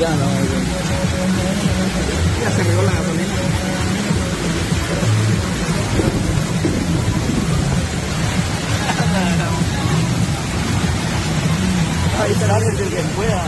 Ya no. Ya se regó la gasolina. Ahí está, el que pueda.